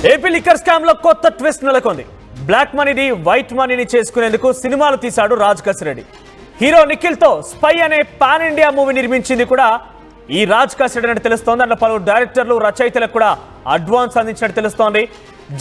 AP liquor scam లో కొత్త twist నెలకొంది. బ్లాక్ మనీని వైట్ మనీని చేసుకునేందుకు సినిమాలు తీశాడు రాజ్ కసిరెడ్డి. హీరో నిఖిల్ తో స్పై అనే పాన్ ఇండియా మూవీ నిర్మించింది కూడా ఈ రాజ్ కసిరెడ్డి అని తెలుస్తోంది. అందులో పలువురు డైరెక్టర్లు రచయితలకు కూడా అడ్వాన్స్ అందించినట్టు తెలుస్తోంది.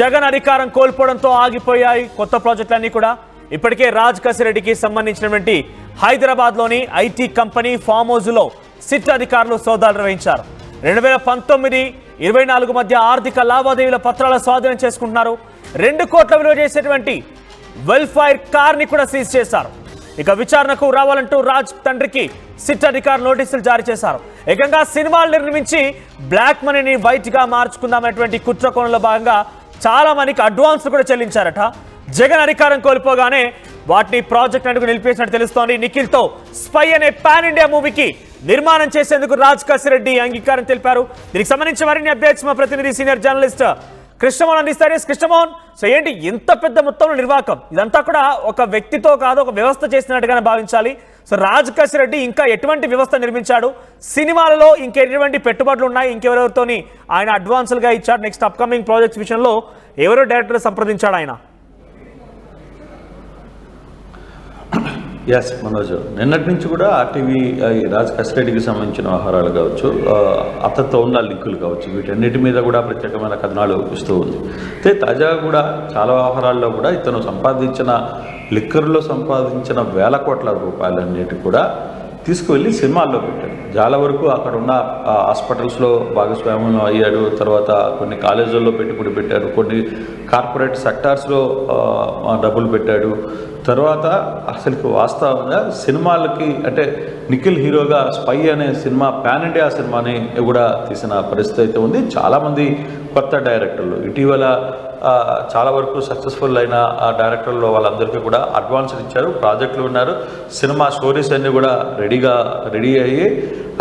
జగన్ అధికారం కోల్పోవడంతో ఆగిపోయాయి కొత్త ప్రాజెక్టులన్నీ కూడా. ఇప్పటికే రాజ్ కసిరెడ్డికి సంబంధించినటువంటి హైదరాబాద్ లోని ఐటీ కంపెనీ ఫామ్ హౌస్ లో సిట్ అధికారులు సోదాలు నిర్వహించారు. 2019-24 మధ్య ఆర్థిక లావాదేవీల పత్రాల స్వాధీనం చేసుకుంటున్నారు. 2 కోట్ల విలువ చేసేటువంటి వెల్ఫైర్ కార్ ని కూడా సీజ్ చేశారు. ఇక విచారణకు రావాలంటూ రాజ్ తండ్రికి సిట్ అధికారులు నోటీసులు జారీ చేశారు. ఏకంగా సినిమాలు నిర్మించి బ్లాక్ మనీని వైట్ గా మార్చుకుందామనేటువంటి కుట్ర కోణంలో భాగంగా చాలా మందికి అడ్వాన్స్ కూడా చెల్లించారట. జగన్ అధికారం కోల్పోగానే వాటిని ప్రాజెక్ట్ అంటూ నిలిపేసినట్టు తెలుస్తోంది. నిఖిల్ తో స్పై అనే పాన్ ఇండియా మూవీకి నిర్మాణం చేసేందుకు రాజ్ కసిరెడ్డి అంగీకారం తెలిపారు. దీనికి సంబంధించి మరిన్ని అప్డేట్స్ మా ప్రతినిధి సీనియర్ జర్నలిస్ట్ కృష్ణమోహన్ అందిస్తారు. కృష్ణమోహన్, సో ఏంటి ఇంత పెద్ద మొత్తంలో నిర్వాహకం? ఇదంతా కూడా ఒక వ్యక్తితో కాదు, ఒక వ్యవస్థ చేసినట్టుగానే భావించాలి. సో రాజ్ కసిరెడ్డి ఇంకా ఎటువంటి వ్యవస్థ నిర్మించాడు? సినిమాలలో ఇంకెటువంటి పెట్టుబడులు ఉన్నాయి? ఇంకెవరెవరితోని ఆయన అడ్వాన్సులుగా ఇచ్చాడు? నెక్స్ట్ అప్కమింగ్ ప్రాజెక్ట్స్ విషయంలో ఎవరో డైరెక్టర్ సంప్రదించాడు ఆయన? ఎస్ మనోజ్, నిన్నటి నుంచి కూడా ఆర్టీవీ రాజ్ కసిరెడ్డికి సంబంధించిన వ్యవహారాలు కావచ్చు, అతనితో ఉన్న లింకులు కావచ్చు, వీటన్నిటి మీద కూడా ప్రత్యేకమైన కథనాలు ఇస్తూ ఉంది. అయితే తాజాగా కూడా చాలా వ్యవహారాల్లో కూడా ఇతను లిక్కర్లో సంపాదించిన వేల కోట్ల రూపాయలన్నిటి కూడా తీసుకువెళ్ళి సినిమాల్లో పెట్టాడు. చాలా వరకు అక్కడ ఉన్న హాస్పిటల్స్లో భాగస్వామ్యం అయ్యాడు. తర్వాత కొన్ని కాలేజీల్లో పెట్టుబడి పెట్టారు, కొన్ని కార్పొరేట్ సెక్టార్స్లో డబ్బులు పెట్టాడు. తర్వాత అసలు వాస్తవంగా సినిమాలకి అంటే నిఖిల్ హీరోగా స్పై అనే సినిమా పాన్ ఇండియా సినిమాని కూడా తీసిన పరిస్థితి అయితే ఉంది. చాలామంది కొత్త డైరెక్టర్లు ఇటీవల చాలా వరకు సక్సెస్ఫుల్ అయిన డైరెక్టర్లు వాళ్ళందరికీ కూడా అడ్వాన్స్ ఇచ్చారు. ప్రాజెక్టులు ఉన్నారు, సినిమా స్టోరీస్ అన్నీ కూడా రెడీ అయ్యి,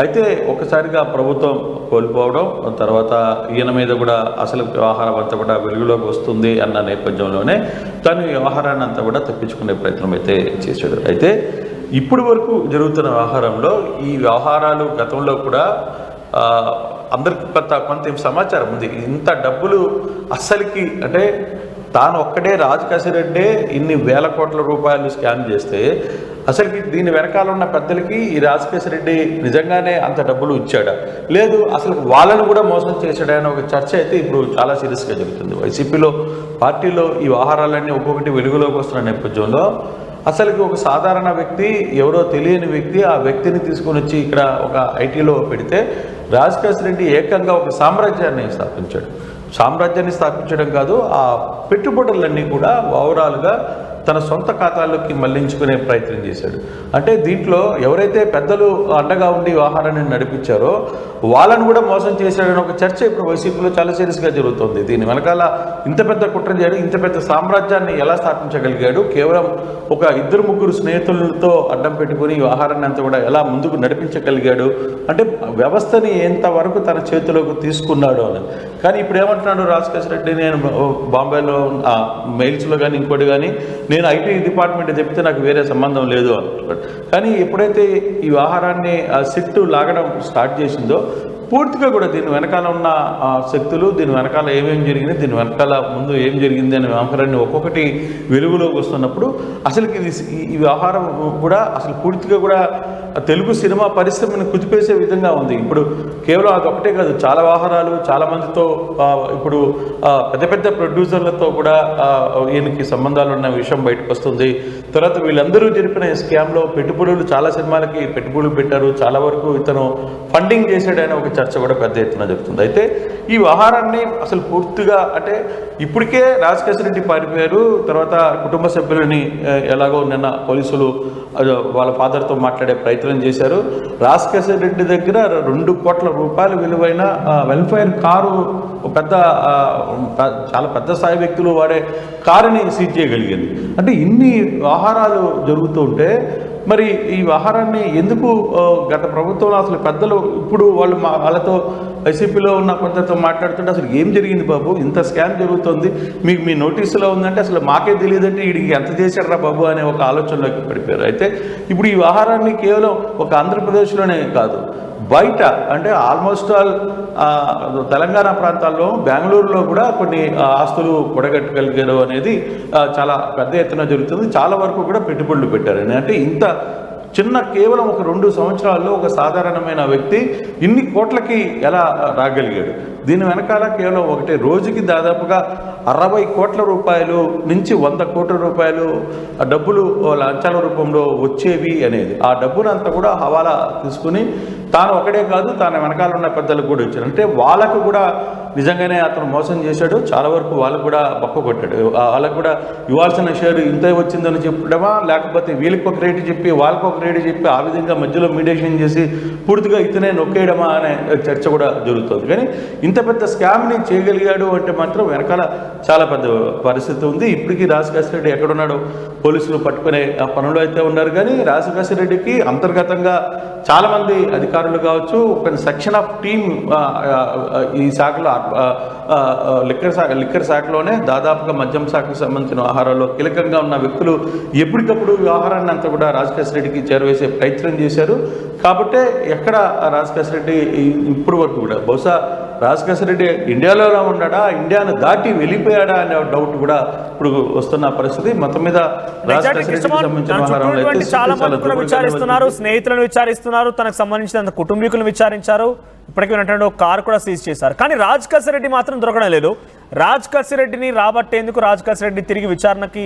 అయితే ఒకసారిగా ప్రభుత్వం కోల్పోవడం, తర్వాత ఈయన మీద కూడా అసలు వ్యవహారం అంతా కూడా వెలుగులోకి వస్తుంది అన్న నేపథ్యంలోనే తను ఈ వ్యవహారాన్ని అంతా కూడా తప్పించుకునే ప్రయత్నం అయితే చేశాడు. అయితే ఇప్పటి వరకు జరుగుతున్న వ్యవహారంలో ఈ వ్యవహారాలు గతంలో కూడా అందరికి కొంత సమాచారం ఉంది. ఇంత డబ్బులు అస్సలకి అంటే తాను ఒక్కడే రాజ్ కసిరెడ్డే ఇన్ని వేల కోట్ల రూపాయలు స్కామ్ చేస్తే అసలుకి దీని వెనకాల ఉన్న పెద్దలకి ఈ రాజ్ కసిరెడ్డి నిజంగానే అంత డబ్బులు ఇచ్చాడా, లేదు అసలు వాళ్ళను కూడా మోసం చేశాడా అనే ఒక చర్చ అయితే ఇప్పుడు చాలా సీరియస్గా జరుగుతుంది. వైసీపీలో పార్టీలో ఈ వ్యవహారాలన్నీ ఒక్కొక్కటి వెలుగులోకి వస్తున్న నేపథ్యంలో అసలుకి ఒక సాధారణ వ్యక్తి, ఎవరో తెలియని వ్యక్తి, ఆ వ్యక్తిని తీసుకొని వచ్చి ఇక్కడ ఒక ఐటీలో పెడితే రాజ్ కసిరెడ్డి ఏకంగా ఒక సామ్రాజ్యాన్ని స్థాపించడం కాదు, ఆ పెట్టుబడులన్నీ కూడా ఓవరాల్గా తన సొంత ఖాతాల్లోకి మళ్లించుకునే ప్రయత్నం చేశాడు. అంటే దీంట్లో ఎవరైతే పెద్దలు అండగా ఉండి వ్యవహారాన్ని నడిపించారో వాళ్ళను కూడా మోసం చేశాడని ఒక చర్చ ఇప్పుడు వైసీపీలో చాలా సీరియస్గా జరుగుతుంది. దీని వెనకాల ఇంత పెద్ద కుట్ర చేయడం, ఇంత పెద్ద సామ్రాజ్యాన్ని ఎలా స్థాపించగలిగాడు, కేవలం ఒక 2-3 స్నేహితులతో అడ్డం పెట్టుకుని ఈ వ్యవహారాన్ని అంతా కూడా ఎలా ముందుకు నడిపించగలిగాడు, అంటే వ్యవస్థని ఎంతవరకు తన చేతిలోకి తీసుకున్నాడు అని. కానీ ఇప్పుడు ఏమంటున్నాడు రాజ్ కసిరెడ్డి, నేను బాంబేలో మెయిల్స్లో కానీ ఇంకోటి కానీ నేను ఐటీ డిపార్ట్మెంట్ చెప్తే నాకు వేరే సంబంధం లేదు అంటున్నాడు. కానీ ఎప్పుడైతే ఈ వ్యవహారాన్ని సిట్టు లాగడం స్టార్ట్ చేసిందో పూర్తిగా కూడా దీని వెనకాల ఉన్న శక్తులు, దీని వెనకాల ఏమేమి జరిగింది, దీని వెనకాల ముందు ఏం జరిగింది అనే వ్యవహారాన్ని ఒక్కొక్కటి వెలుగులోకి వస్తున్నప్పుడు అసలుకి ఈ వ్యవహారం కూడా అసలు పూర్తిగా కూడా తెలుగు సినిమా పరిశ్రమను కుదిపేసే విధంగా ఉంది. ఇప్పుడు కేవలం అదొకటే కాదు, చాలా వ్యవహారాలు చాలా మందితో ఇప్పుడు పెద్ద పెద్ద ప్రొడ్యూసర్లతో కూడా ఈయనకి సంబంధాలు ఉన్న విషయం బయటకు వస్తుంది. తర్వాత వీళ్ళందరూ జరిపిన స్కామ్లో పెట్టుబడులు, చాలా సినిమాలకి పెట్టుబడులు పెట్టారు, చాలా వరకు ఇతను ఫండింగ్ చేశాడని ఒక చర్చ కూడా పెద్ద ఎత్తున జరుగుతుంది. అయితే ఈ వ్యవహారాన్ని అసలు పూర్తిగా అంటే ఇప్పటికే రాజ్ కసిరెడ్డి పారిపోయారు. తర్వాత కుటుంబ సభ్యులని ఎలాగో నిన్న పోలీసులు వాళ్ళ ఫాదర్తో మాట్లాడే ప్రయత్నం చేశారు. రాజ్ కసిరెడ్డి దగ్గర 2 కోట్ల రూపాయలు విలువైన వెల్ఫేర్ కారు, చాలా పెద్ద స్థాయి వ్యక్తులు వాడే కారుని సీజ్ చేయగలిగింది. అంటే ఇన్ని వ్యవహారాలు జరుగుతూ ఉంటే మరి ఈ వ్యవహారాన్ని ఎందుకు గత ప్రభుత్వంలో అసలు పెద్దలు ఇప్పుడు వాళ్ళతో వైసీపీలో ఉన్న కొంతతో మాట్లాడుతుంటే అసలు ఏం జరిగింది బాబు, ఇంత స్కామ్ జరుగుతుంది, మీకు మీ నోటీసులో ఉందంటే అసలు మాకే తెలియదంటే వీడికి ఎంత చేశాడరా బాబు అనే ఒక ఆలోచనలోకి పడిపోయారు. అయితే ఇప్పుడు ఈ వ్యవహారాన్ని కేవలం ఒక ఆంధ్రప్రదేశ్లోనే కాదు, బయట అంటే ఆల్మోస్ట్ ఆల్ తెలంగాణ ప్రాంతాల్లో బెంగళూరులో కూడా కొన్ని ఆస్తులు కూడగట్టగలిగారు అనేది చాలా పెద్ద ఎత్తున జరుగుతుంది. చాలా వరకు కూడా పెట్టుబడులు పెట్టారని. అంటే ఇంత చిన్న కేవలం ఒక 2 సంవత్సరాల్లో ఒక సాధారణమైన వ్యక్తి ఇన్ని కోట్లకి ఎలా రాగలిగాడు? దీని వెనకాల కేవలం ఒకటే, రోజుకి దాదాపుగా 60 కోట్ల రూపాయలు నుంచి 100 కోట్ల రూపాయలు డబ్బులు లంచాల రూపంలో వచ్చేవి అనేది. ఆ డబ్బునంతా కూడా హవాలా తీసుకుని తాను ఒకడే కాదు, తాను వెనకాల ఉన్న పెద్దలకు కూడా ఇచ్చారు. అంటే వాళ్ళకు కూడా నిజంగానే అతను మోసం చేశాడు, చాలా వరకు వాళ్ళకు కూడా బక్క కొట్టాడు. వాళ్ళకు కూడా ఇవ్వాల్సిన షేర్ ఇంతే వచ్చిందని చెప్పడమా, లేకపోతే వీళ్ళకి ఒక రేటు చెప్పి వాళ్ళకి ఒక రేటు చెప్పి ఆ విధంగా మధ్యలో మీడియేషన్ చేసి పూర్తిగా ఇతనే నొక్కేయడమా అనే చర్చ కూడా జరుగుతుంది. కానీ ఇంత పెద్ద స్కామ్ని చేయగలిగాడు అంటే మాత్రం వెనకాల చాలా పెద్ద పరిస్థితి ఉంది. ఇప్పటికీ రాజశేఖర రెడ్డి ఎక్కడున్నాడో పోలీసులు పట్టుకునే పనులు అయితే ఉన్నారు. కానీ రాజశేఖర రెడ్డికి అంతర్గతంగా చాలామంది అధికారులు కావచ్చు, ఒక సెక్షన్ ఆఫ్ టీమ్ ఈ శాఖలో లిక్కర్ శాఖలోనే దాదాపుగా మద్యం శాఖకు సంబంధించిన వ్యవహారాల్లో కీలకంగా ఉన్న వ్యక్తులు ఎప్పటికప్పుడు వ్యవహారాన్ని అంతా కూడా రాజశేఖర రెడ్డికి చేరవేసే ప్రయత్నం చేశారు. కాబట్టే ఎక్కడ రాజశేఖర రెడ్డి ఇప్పుడు వరకు కూడా బహుశా రాజశేఖర రెడ్డి ఇండియాలో ఉన్నాడా, ఇండియాను దాటి వెళ్ళిపోయాడా అనే డౌట్ కూడా ఇప్పుడు వస్తున్న పరిస్థితి. మొత్తం మీద చాలా మంది కూడా విచారిస్తున్నారు, స్నేహితులను విచారిస్తున్నారు, తనకు సంబంధించిన కుటుంబీకులను విచారించారు, ఇప్పటికీ ఉన్నటువంటి ఒక కారు కూడా సీజ్ చేశారు. కానీ రాజశేఖర రెడ్డి మాత్రం దొరకడం లేదు. రాజశేఖర రెడ్డిని రాబట్టేందుకు, రాజశేఖర రెడ్డి తిరిగి విచారణకి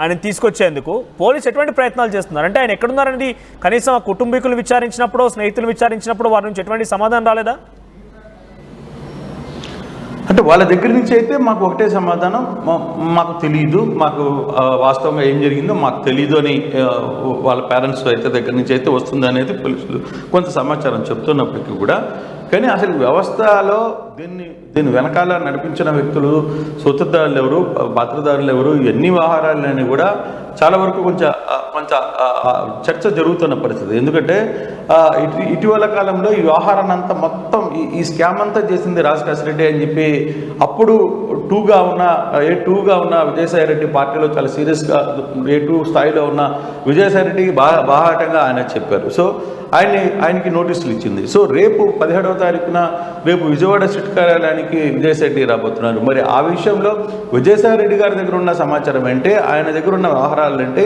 ఆయన తీసుకొచ్చేందుకు పోలీసు ఎటువంటి ప్రయత్నాలు చేస్తున్నారు? అంటే ఆయన ఎక్కడున్నారనేది కనీసం ఆ కుటుంబీకులు విచారించినప్పుడు, స్నేహితులు విచారించినప్పుడు వారి నుంచి ఎటువంటి సమాధానం రాలేదా? అంటే వాళ్ళ దగ్గర నుంచి అయితే మాకు ఒకటే సమాధానం, మాకు తెలియదు, మాకు వాస్తవంగా ఏం జరిగిందో మాకు తెలియదు అని వాళ్ళ పేరెంట్స్ అయితే దగ్గర నుంచి అయితే వస్తుంది అనేది పోలీసులు కొంత సమాచారం చెప్తున్నప్పటికీ కూడా. కానీ అసలు వ్యవస్థలో దీన్ని వెనకాల నడిపించిన వ్యక్తులు, సూత్రధారులు ఎవరు, పాత్రధారులు ఎవరు, ఎన్ని వ్యవహారాలని కూడా చాలా వరకు కొంచెం చర్చ జరుగుతున్న పరిస్థితి. ఎందుకంటే ఇటీవల కాలంలో ఈ వ్యవహారాన్ని అంతా మొత్తం ఈ స్కామ్ అంతా చేసింది రాజశేఖర రెడ్డి అని చెప్పి అప్పుడు టూగా ఉన్న విజయసాయి రెడ్డి పార్టీలో చాలా సీరియస్గా A2 స్థాయిలో ఉన్న విజయసాయి రెడ్డికి బాహాటంగా ఆయన చెప్పారు. సో ఆయనకి నోటీసులు ఇచ్చింది. సో రేపు 17వ తారీఖున రేపు విజయవాడ సిట్ కార్యాలయానికి విజయసాయి రెడ్డి రాబోతున్నారు. మరి ఆ విషయంలో విజయసాయి రెడ్డి గారి దగ్గర ఉన్న సమాచారం అంటే, ఆయన దగ్గర ఉన్న వ్యవహారాలు అంటే,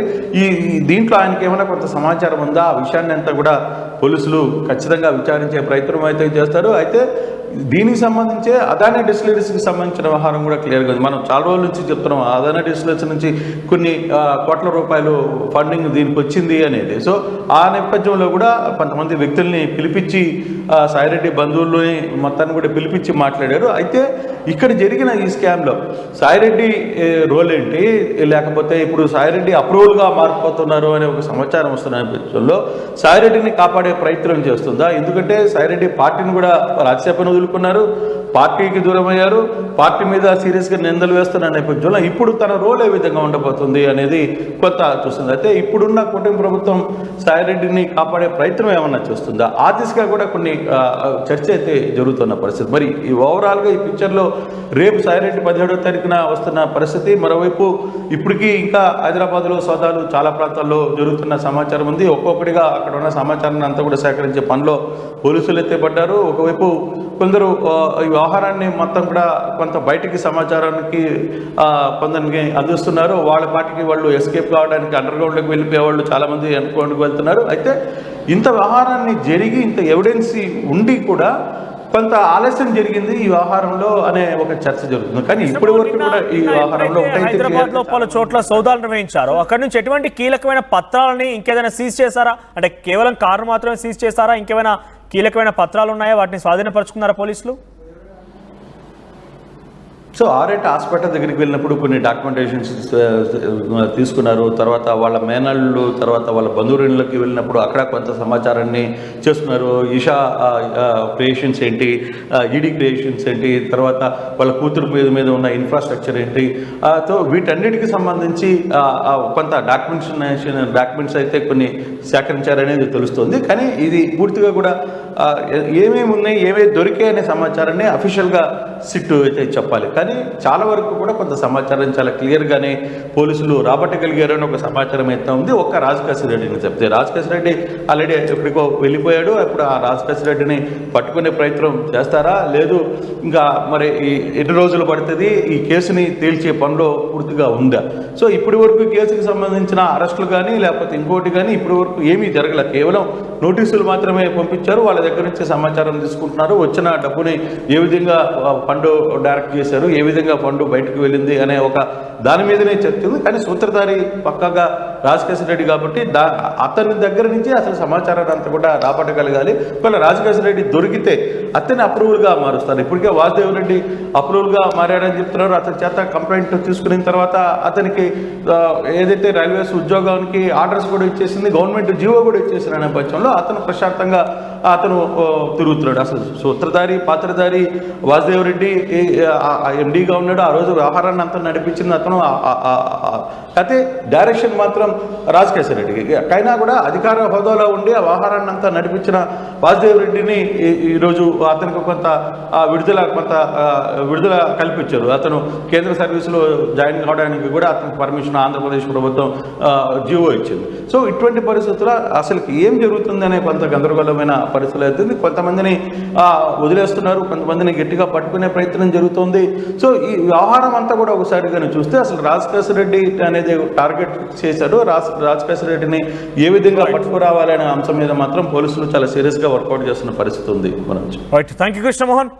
దీంట్లో ఆయనకి ఏమైనా కొంత సమాచారం ఉందా, ఆ విషయాన్ని అంతా కూడా పోలీసులు ఖచ్చితంగా విచారించే ప్రయత్నం అయితే చేస్తారు. అయితే దీనికి సంబంధించే అదానీ డిస్టిలరీస్కి సంబంధించిన వ్యవహారం కూడా క్లియర్గా ఉంది. మనం చాలా రోజుల నుంచి చెప్తున్నాం, అదానీ డిస్టిలరీస్ నుంచి కొన్ని కోట్ల రూపాయలు ఫండింగ్ దీనికి వచ్చింది అనేది. సో ఆ నేపథ్యంలో కూడా కొంతమంది వ్యక్తుల్ని పిలిపించి సాయిరెడ్డి బంధువుల్ని మొత్తాన్ని కూడా పిలిపించి మాట్లాడారు. అయితే ఇక్కడ జరిగిన ఈ స్కామ్లో సాయిరెడ్డి రోల్ ఏంటి, లేకపోతే ఇప్పుడు సాయిరెడ్డి అప్రూవల్గా మారిపోతున్నారు అనే ఒక సమాచారం వస్తున్న నేపథ్యంలో సాయిరెడ్డిని కాపాడే ప్రయత్నం చేస్తుందా? ఎందుకంటే సాయిరెడ్డి పార్టీని కూడా రాజ్యసభను వదులుకున్నారు, పార్టీకి దూరమయ్యారు, పార్టీ మీద సీరియస్గా నిందలు వేస్తున్న నేపథ్యంలో ఇప్పుడు తన రోల్ ఏ విధంగా ఉండబోతుంది అనేది కొంత చూస్తుంది. అయితే ఇప్పుడున్న కూటమి ప్రభుత్వం సాయిరెడ్డిని కాపాడే ప్రయత్నం ఏమన్నా చేస్తుందా? ఆ దిశగా కూడా కొన్ని చర్చ అయితే జరుగుతున్న పరిస్థితి. మరి ఈ ఓవరాల్గా ఈ పిక్చర్లో రేపు సాయిరెడ్డి 17వ తారీఖున వస్తున్న పరిస్థితి. మరోవైపు ఇప్పటికీ ఇంకా హైదరాబాద్లో సోదాలు చాలా ప్రాంతాల్లో జరుగుతున్న సమాచారం ఉంది. ఒక్కొక్కటిగా అక్కడ ఉన్న సమాచారాన్ని అంతా కూడా సేకరించే పనిలో పోలీసులు ఎత్తేపడ్డారు. ఒకవైపు కొందరు ఈ వ్యవహారాన్ని మొత్తం కూడా కొంత బయటికి సమాచారానికి కొందరికి అందిస్తున్నారు. వాళ్ళ పార్టీకి వాళ్ళు ఎస్కేప్ కావడానికి అండర్గ్రౌండ్లోకి వెళ్ళిపోయే వాళ్ళు చాలామంది అండర్గ్రౌండ్కి వెళ్తున్నారు. అయితే ఇంత వ్యవహారాన్ని జరిగి ఇంత ఎవిడెన్స్ ఉండి కూడా కొంత ఆలస్యం జరిగింది ఈ వ్యవహారంలో అనే ఒక చర్చ జరుగుతుంది. కానీ ఇప్పటి వరకు కూడా ఈ వ్యవహారంలో హైదరాబాద్ లో పలు చోట్ల సోదాలు నిర్వహించారు. అక్కడ నుంచి ఎటువంటి కీలకమైన పత్రాలని ఇంకేదైనా సీజ్ చేశారా? అంటే కేవలం కారు మాత్రమే సీజ్ చేశారా? ఇంకేమైనా కీలకమైన పత్రాలు ఉన్నాయా? వాటిని స్వాధీనపరుచుకున్నారా పోలీసులు? సో ఆర్ఎట్ హాస్పిటల్ దగ్గరికి వెళ్ళినప్పుడు కొన్ని డాక్యుమెంటేషన్స్ తీసుకున్నారు. తర్వాత వాళ్ళ మేనళ్ళు, తర్వాత వాళ్ళ బంధువులకి వెళ్ళినప్పుడు అక్కడ కొంత సమాచారాన్ని చేసుకున్నారు. ఈషా క్రియేషన్స్ ఏంటి, ఈడీ క్రియేషన్స్ ఏంటి, తర్వాత వాళ్ళ కూతురు మీద ఉన్న ఇన్ఫ్రాస్ట్రక్చర్ ఏంటి, సో వీటన్నిటికి సంబంధించి కొంత డాక్యుమెంట్స్ అయితే కొన్ని సేకరించారనేది తెలుస్తుంది. కానీ ఇది పూర్తిగా కూడా ఏమేమి ఉన్నాయి, ఏమేమి దొరికాయి అనే సమాచారాన్ని అఫీషియల్గా సిట్ అయితే చెప్పాలి. కానీ చాలా వరకు కూడా కొంత సమాచారం చాలా క్లియర్గానే పోలీసులు రాబట్టగలిగారు అని ఒక సమాచారం అయితే ఉంది. ఒక్క రాజకేశ్వరరెడ్డిని చెప్తే రాజకేశ్వరరెడ్డి ఆల్రెడీ ఎక్కడికో వెళ్ళిపోయాడు. ఇప్పుడు ఆ రాజకేశ్వరరెడ్డిని పట్టుకునే ప్రయత్నం చేస్తారా లేదు ఇంకా మరి ఎన్ని రోజులు పడుతుంది ఈ కేసుని తేల్చే పనిలో పూర్తిగా ఉందా? సో ఇప్పటి వరకు కేసుకి సంబంధించిన అరెస్టులు కానీ లేకపోతే ఇంకోటి కానీ ఇప్పటి వరకు ఏమీ జరగలేదు. కేవలం నోటీసులు మాత్రమే పంపించారు. వాళ్ళ దగ్గర నుంచి సమాచారం తీసుకుంటున్నారు. వచ్చిన డబ్బుని ఏ విధంగా ఫండ్ డైరెక్ట్ చేశారు, ఏ విధంగా ఫండ్ బయటకు వెళ్ళింది అనే ఒక దాని మీదనే చర్చ ఉంది. కానీ సూత్రధారి పక్కాగా రాజకేశ్వరరెడ్డి కాబట్టి అతని దగ్గర నుంచి అసలు సమాచారాన్ని అంతా కూడా రాబట్టగలగాలి. ఒకవేళ రాజకేశ్వరరెడ్డి దొరికితే అతన్ని అప్రూవల్గా మారుస్తారు. ఇప్పటికే వాసుదేవ్ రెడ్డి అప్రూవల్గా మారాడని చెప్తున్నారు. అతని చేత కంప్లైంట్ తీసుకున్న తర్వాత అతనికి ఏదైతే రైల్వేస్ ఉద్యోగానికి ఆర్డర్స్ కూడా ఇచ్చేసింది, గవర్నమెంట్ జీవో కూడా ఇచ్చేసిన నేపథ్యంలో అతను ప్రశాంతంగా అతను తిరుగుతున్నాడు. అసలు సూత్రధారి పాత్రధారి వాసుదేవ్ రెడ్డి ఎండీగా ఉన్నాడు. ఆ రోజు వ్యవహారాన్ని అంతా నడిపించింది అతను. అయితే డైరెక్షన్ మాత్రం రాజకేశ్వరరెడ్డికి. అయినా కూడా అధికార హోదాలో ఉండి ఆ వ్యవహారాన్ని అంతా నడిపించిన వాసుదేవ్ రెడ్డిని ఈరోజు అతనికి కొంత విడుదల కల్పించారు. అతను కేంద్ర సర్వీసులో జాయిన్ కావడానికి కూడా అతనికి పర్మిషన్ ఆంధ్రప్రదేశ్ ప్రభుత్వం జీవో ఇచ్చింది. సో ఇటువంటి పరిస్థితుల్లో అసలుకి ఏం జరుగుతుంది అనే కొంత గందరగోళమైన పరిస్థితులు అవుతుంది. కొంతమందిని వదిలేస్తున్నారు, కొంతమందిని గట్టిగా పట్టుకునే ప్రయత్నం జరుగుతుంది. సో ఈ వ్యవహారం అంతా కూడా ఒకసారిగానే చూస్తే అసలు రాజకేశ్వరరెడ్డి అనేది టార్గెట్ చేశారు. రాజకేశ్వరరెడ్డిని ఏ విధంగా పట్టుకురావాలనే అంశం మీద మాత్రం పోలీసులు చాలా సీరియస్గా వర్కౌట్ చేస్తున్న పరిస్థితి ఉంది. Thank you Krishnamohan.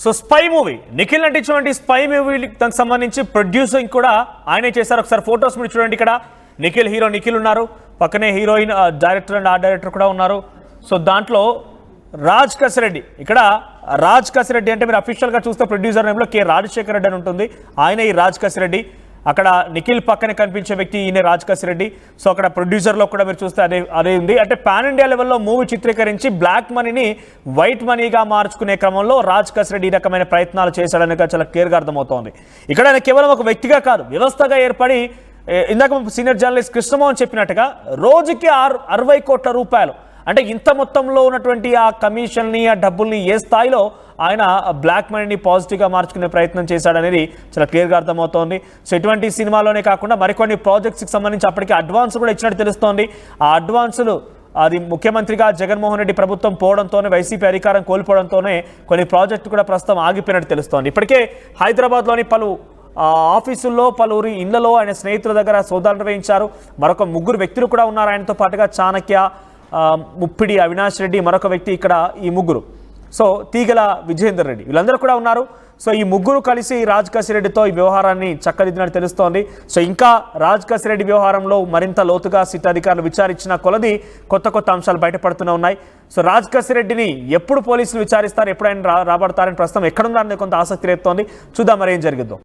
So spy movie Nikhil నటించినటువంటి స్పై మూవీ దానికి సంబంధించి ప్రొడ్యూసింగ్ కూడా ఆయనే చేశారు. ఒకసారి ఫొటోస్ మీరు చూడండి. ఇక్కడ నిఖిల్ ఉన్నారు, పక్కనే heroine director and art director కూడా ఉన్నారు. సో దాంట్లో రాజకేశ్వరరెడ్డి, ఇక్కడ రాజకేశ్వరరెడ్డి అంటే మీరు అఫీషియల్గా చూస్తే ప్రొడ్యూసర్ నేమ్లో కె రాజశేఖర్ రెడ్డి అని ఉంటుంది. ఆయన ఈ రాజకేశ్వరరెడ్డి. అక్కడ నిఖిల్ పక్కనే కనిపించే వ్యక్తి ఈయన రాజకేశ్వరరెడ్డి. సో అక్కడ ప్రొడ్యూసర్లో కూడా మీరు చూస్తే అదే ఉంది. అంటే పాన్ ఇండియా లెవెల్లో మూవీ చిత్రీకరించి బ్లాక్ మనీని వైట్ మనీగా మార్చుకునే క్రమంలో రాజకేశ్వరరెడ్డి ఈ రకమైన ప్రయత్నాలు చేశాడని చాలా క్లియర్గా అర్థమవుతోంది. ఇక్కడ ఆయన కేవలం ఒక వ్యక్తిగా కాదు, వ్యవస్థగా ఏర్పడి ఇందాక సీనియర్ జర్నలిస్ట్ కృష్ణమోహన్ చెప్పినట్టుగా రోజుకి 60 కోట్ల రూపాయలు అంటే ఇంత మొత్తంలో ఉన్నటువంటి ఆ కమిషన్ని ఆ డబ్బుల్ని ఏ స్థాయిలో ఆయన బ్లాక్ మనీని పాజిటివ్గా మార్చుకునే ప్రయత్నం చేశాడనేది చాలా క్లియర్గా అర్థమవుతోంది. సో ఇటువంటి సినిమాలోనే కాకుండా మరికొన్ని ప్రాజెక్ట్స్కి సంబంధించి అప్పటికి అడ్వాన్స్ కూడా ఇచ్చినట్టు తెలుస్తోంది. ఆ అడ్వాన్సులు అది ముఖ్యమంత్రిగా జగన్మోహన్ రెడ్డి ప్రభుత్వం పోవడంతోనే, వైసీపీ అధికారం కోల్పోవడంతోనే కొన్ని ప్రాజెక్టులు కూడా ప్రస్తుతం ఆగిపోయినట్టు తెలుస్తోంది. ఇప్పటికే హైదరాబాద్లోని పలు ఆఫీసుల్లో పలువురి ఇళ్లలో ఆయన స్నేహితుల దగ్గర సోదాలు నిర్వహించారు. మరొక 3 వ్యక్తులు కూడా ఉన్నారు ఆయనతో పాటుగా. చాణక్య, ముప్పిడి అవినాష్ రెడ్డి, మరొక వ్యక్తి ఇక్కడ ఈ 3. సో తీగల విజయేందర్ రెడ్డి, వీళ్ళందరూ కూడా ఉన్నారు. సో ఈ 3 కలిసి రాజకేశ్వరరెడ్డితో ఈ వ్యవహారాన్ని చక్కదిద్దినట్టు తెలుస్తోంది. సో ఇంకా రాజకేశ్వరరెడ్డి వ్యవహారంలో మరింత లోతుగా సిట్ అధికారులు విచారించిన కొలది కొత్త అంశాలు బయటపడుతూనే ఉన్నాయి. సో రాజకేశ్వరరెడ్డిని ఎప్పుడు పోలీసులు విచారిస్తారు, ఎప్పుడు ఆయన రాబడతారని ప్రస్తుతం ఎక్కడున్నారని కొంత ఆసక్తి రేపుతోంది. చూద్దాం మరి ఏం జరిగిద్దో.